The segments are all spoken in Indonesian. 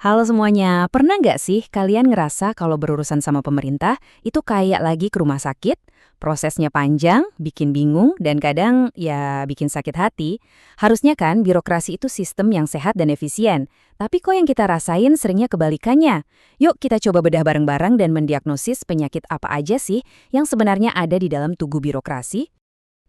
Halo semuanya, pernah nggak sih kalian ngerasa kalau berurusan sama pemerintah itu kayak lagi ke rumah sakit? Prosesnya panjang, bikin bingung, dan kadang ya bikin sakit hati. Harusnya kan birokrasi itu sistem yang sehat dan efisien. Tapi kok yang kita rasain seringnya kebalikannya? Yuk kita coba bedah bareng-bareng dan mendiagnosis penyakit apa aja sih yang sebenarnya ada di dalam tugu birokrasi.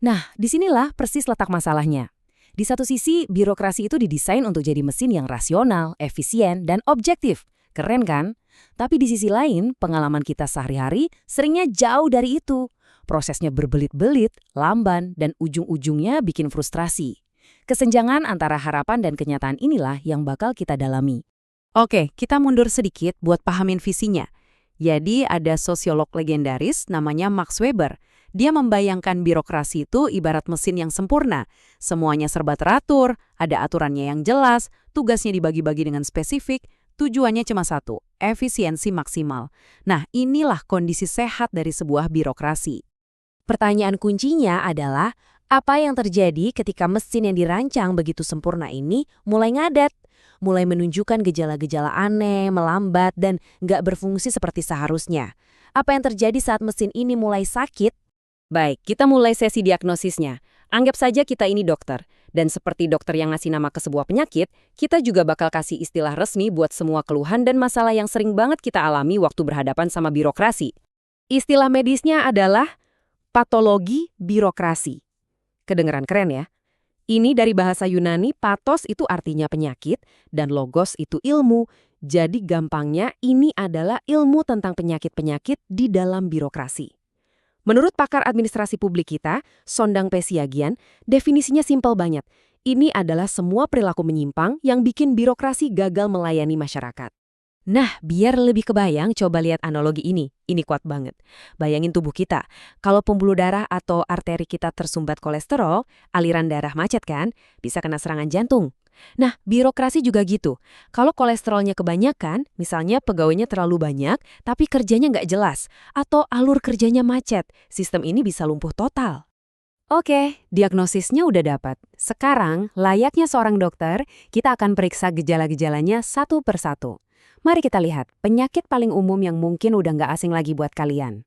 Nah, disinilah persis letak masalahnya. Di satu sisi, birokrasi itu didesain untuk jadi mesin yang rasional, efisien, dan objektif. Keren kan? Tapi di sisi lain, pengalaman kita sehari-hari seringnya jauh dari itu. Prosesnya berbelit-belit, lamban, dan ujung-ujungnya bikin frustrasi. Kesenjangan antara harapan dan kenyataan inilah yang bakal kita dalami. Oke, kita mundur sedikit buat pahamin visinya. Jadi ada sosiolog legendaris namanya Max Weber. Dia membayangkan birokrasi itu ibarat mesin yang sempurna. Semuanya serba teratur, ada aturannya yang jelas, tugasnya dibagi-bagi dengan spesifik, tujuannya cuma satu, efisiensi maksimal. Nah, inilah kondisi sehat dari sebuah birokrasi. Pertanyaan kuncinya adalah, apa yang terjadi ketika mesin yang dirancang begitu sempurna ini mulai ngadat? Mulai menunjukkan gejala-gejala aneh, melambat, dan nggak berfungsi seperti seharusnya. Apa yang terjadi saat mesin ini mulai sakit? Baik, kita mulai sesi diagnosisnya. Anggap saja kita ini dokter. Dan seperti dokter yang ngasih nama ke sebuah penyakit, kita juga bakal kasih istilah resmi buat semua keluhan dan masalah yang sering banget kita alami waktu berhadapan sama birokrasi. Istilah medisnya adalah patologi birokrasi. Kedengeran keren ya? Ini dari bahasa Yunani, pathos itu artinya penyakit, dan logos itu ilmu. Jadi gampangnya, ini adalah ilmu tentang penyakit-penyakit di dalam birokrasi. Menurut pakar administrasi publik kita, Sondang P. Siagian, definisinya simpel banget. Ini adalah semua perilaku menyimpang yang bikin birokrasi gagal melayani masyarakat. Nah, biar lebih kebayang, coba lihat analogi ini. Ini kuat banget. Bayangin tubuh kita. Kalau pembuluh darah atau arteri kita tersumbat kolesterol, aliran darah macet kan? Bisa kena serangan jantung. Nah, birokrasi juga gitu. Kalau kolesterolnya kebanyakan, misalnya pegawainya terlalu banyak, tapi kerjanya nggak jelas, atau alur kerjanya macet, sistem ini bisa lumpuh total. Oke, diagnosisnya udah dapat. Sekarang, layaknya seorang dokter, kita akan periksa gejala-gejalanya satu persatu. Mari kita lihat penyakit paling umum yang mungkin udah nggak asing lagi buat kalian.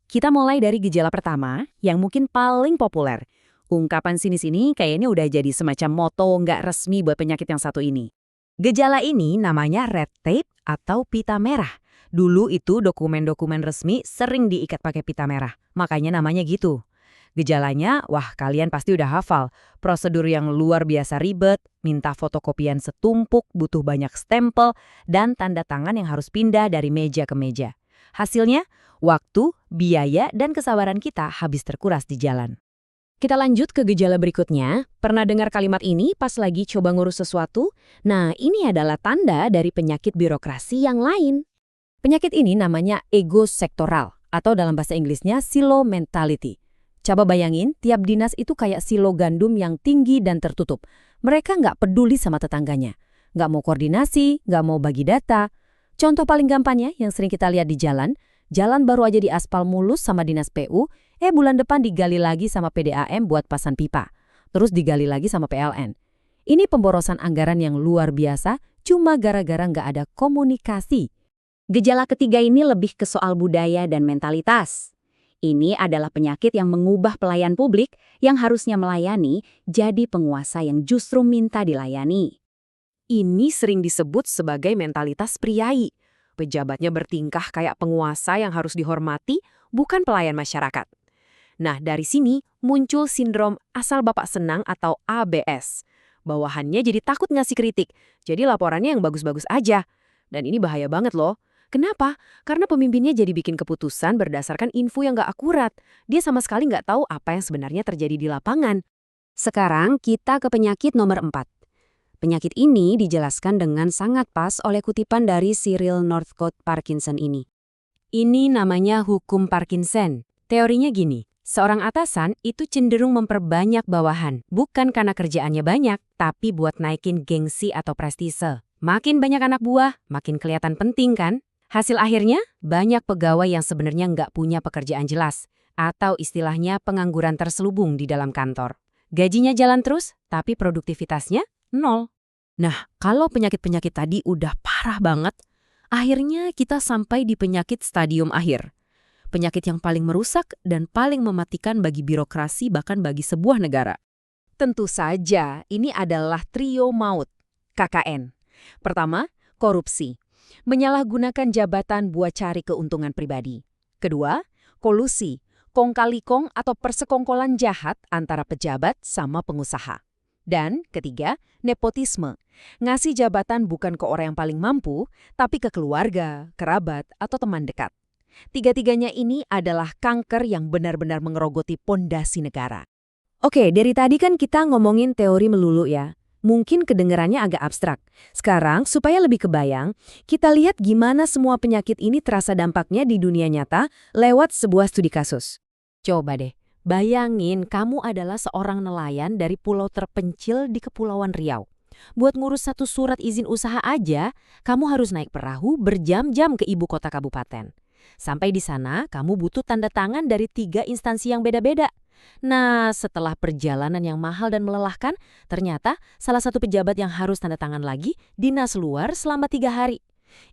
Kita mulai dari gejala pertama, yang mungkin paling populer. Ungkapan sini-sini kayaknya udah jadi semacam moto nggak resmi buat penyakit yang satu ini. Gejala ini namanya red tape atau pita merah. Dulu itu dokumen-dokumen resmi sering diikat pakai pita merah, makanya namanya gitu. Gejalanya, wah kalian pasti udah hafal. Prosedur yang luar biasa ribet, minta fotokopian setumpuk, butuh banyak stempel, dan tanda tangan yang harus pindah dari meja ke meja. Hasilnya, waktu, biaya, dan kesabaran kita habis terkuras di jalan. Kita lanjut ke gejala berikutnya. Pernah dengar kalimat ini pas lagi coba ngurus sesuatu? Nah, ini adalah tanda dari penyakit birokrasi yang lain. Penyakit ini namanya ego sektoral, atau dalam bahasa Inggrisnya silo mentality. Coba bayangin, tiap dinas itu kayak silo gandum yang tinggi dan tertutup. Mereka nggak peduli sama tetangganya. Nggak mau koordinasi, nggak mau bagi data. Contoh paling gampangnya yang sering kita lihat di jalan baru aja diaspal mulus sama dinas PU, bulan depan digali lagi sama PDAM buat pasang pipa. Terus digali lagi sama PLN. Ini pemborosan anggaran yang luar biasa, cuma gara-gara nggak ada komunikasi. Gejala ketiga ini lebih ke soal budaya dan mentalitas. Ini adalah penyakit yang mengubah pelayan publik yang harusnya melayani jadi penguasa yang justru minta dilayani. Ini sering disebut sebagai mentalitas priai. Pejabatnya bertingkah kayak penguasa yang harus dihormati, bukan pelayan masyarakat. Nah, dari sini muncul sindrom asal bapak senang atau ABS. Bawahannya jadi takut ngasih kritik, jadi laporannya yang bagus-bagus aja. Dan ini bahaya banget loh. Kenapa? Karena pemimpinnya jadi bikin keputusan berdasarkan info yang nggak akurat. Dia sama sekali nggak tahu apa yang sebenarnya terjadi di lapangan. Sekarang kita ke penyakit nomor 4. Penyakit ini dijelaskan dengan sangat pas oleh kutipan dari Cyril Northcote Parkinson ini. Ini namanya hukum Parkinson. Teorinya gini, seorang atasan itu cenderung memperbanyak bawahan, bukan karena kerjaannya banyak, tapi buat naikin gengsi atau prestise. Makin banyak anak buah, makin kelihatan penting kan? Hasil akhirnya, banyak pegawai yang sebenarnya nggak punya pekerjaan jelas, atau istilahnya pengangguran terselubung di dalam kantor. Gajinya jalan terus, tapi produktivitasnya nol. Nah, kalau penyakit-penyakit tadi udah parah banget, akhirnya kita sampai di penyakit stadium akhir. Penyakit yang paling merusak dan paling mematikan bagi birokrasi bahkan bagi sebuah negara. Tentu saja, ini adalah trio maut, KKN. Pertama, korupsi. Menyalahgunakan jabatan buat cari keuntungan pribadi. Kedua, kolusi. Kong kali kong atau persekongkolan jahat antara pejabat sama pengusaha. Dan ketiga, nepotisme. Ngasih jabatan bukan ke orang yang paling mampu, tapi ke keluarga, kerabat, atau teman dekat. Tiga-tiganya ini adalah kanker yang benar-benar mengerogoti pondasi negara. Oke, dari tadi kan kita ngomongin teori melulu ya. Mungkin kedengarannya agak abstrak. Sekarang, supaya lebih kebayang, kita lihat gimana semua penyakit ini terasa dampaknya di dunia nyata lewat sebuah studi kasus. Coba deh, bayangin kamu adalah seorang nelayan dari pulau terpencil di Kepulauan Riau. Buat ngurus satu surat izin usaha aja, kamu harus naik perahu berjam-jam ke ibu kota kabupaten. Sampai di sana, kamu butuh tanda tangan dari 3 instansi yang beda-beda. Nah, setelah perjalanan yang mahal dan melelahkan, ternyata salah satu pejabat yang harus tanda tangan lagi dinas luar selama 3 hari.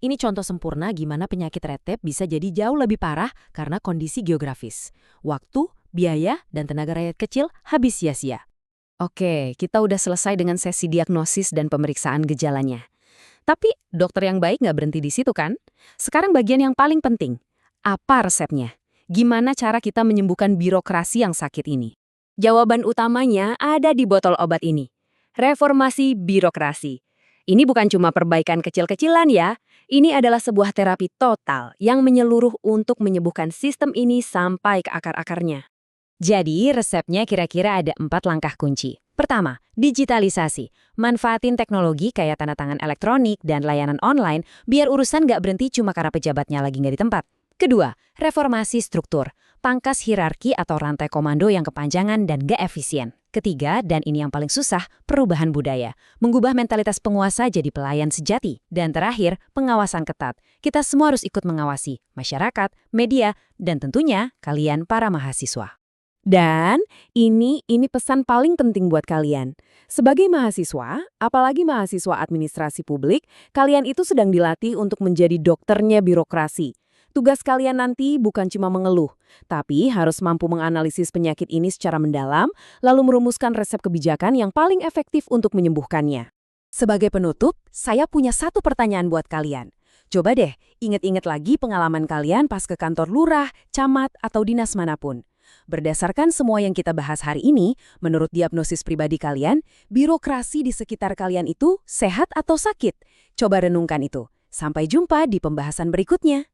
Ini contoh sempurna gimana penyakit retep bisa jadi jauh lebih parah karena kondisi geografis. Waktu, biaya, dan tenaga rakyat kecil habis sia-sia. Oke, kita udah selesai dengan sesi diagnosis dan pemeriksaan gejalanya. Tapi dokter yang baik nggak berhenti di situ kan? Sekarang bagian yang paling penting. Apa resepnya? Gimana cara kita menyembuhkan birokrasi yang sakit ini? Jawaban utamanya ada di botol obat ini. Reformasi birokrasi. Ini bukan cuma perbaikan kecil-kecilan ya. Ini adalah sebuah terapi total yang menyeluruh untuk menyembuhkan sistem ini sampai ke akar-akarnya. Jadi resepnya kira-kira ada 4 langkah kunci. Pertama, digitalisasi. Manfaatin teknologi kayak tanda tangan elektronik dan layanan online biar urusan nggak berhenti cuma karena pejabatnya lagi nggak di tempat. Kedua, reformasi struktur. Pangkas hierarki atau rantai komando yang kepanjangan dan gak efisien. Ketiga, dan ini yang paling susah, perubahan budaya. Mengubah mentalitas penguasa jadi pelayan sejati. Dan terakhir, pengawasan ketat. Kita semua harus ikut mengawasi masyarakat, media, dan tentunya kalian para mahasiswa. Dan ini pesan paling penting buat kalian. Sebagai mahasiswa, apalagi mahasiswa administrasi publik, kalian itu sedang dilatih untuk menjadi dokternya birokrasi. Tugas kalian nanti bukan cuma mengeluh, tapi harus mampu menganalisis penyakit ini secara mendalam, lalu merumuskan resep kebijakan yang paling efektif untuk menyembuhkannya. Sebagai penutup, saya punya satu pertanyaan buat kalian. Coba deh, ingat-ingat lagi pengalaman kalian pas ke kantor lurah, camat, atau dinas manapun. Berdasarkan semua yang kita bahas hari ini, menurut diagnosis pribadi kalian, birokrasi di sekitar kalian itu sehat atau sakit? Coba renungkan itu. Sampai jumpa di pembahasan berikutnya.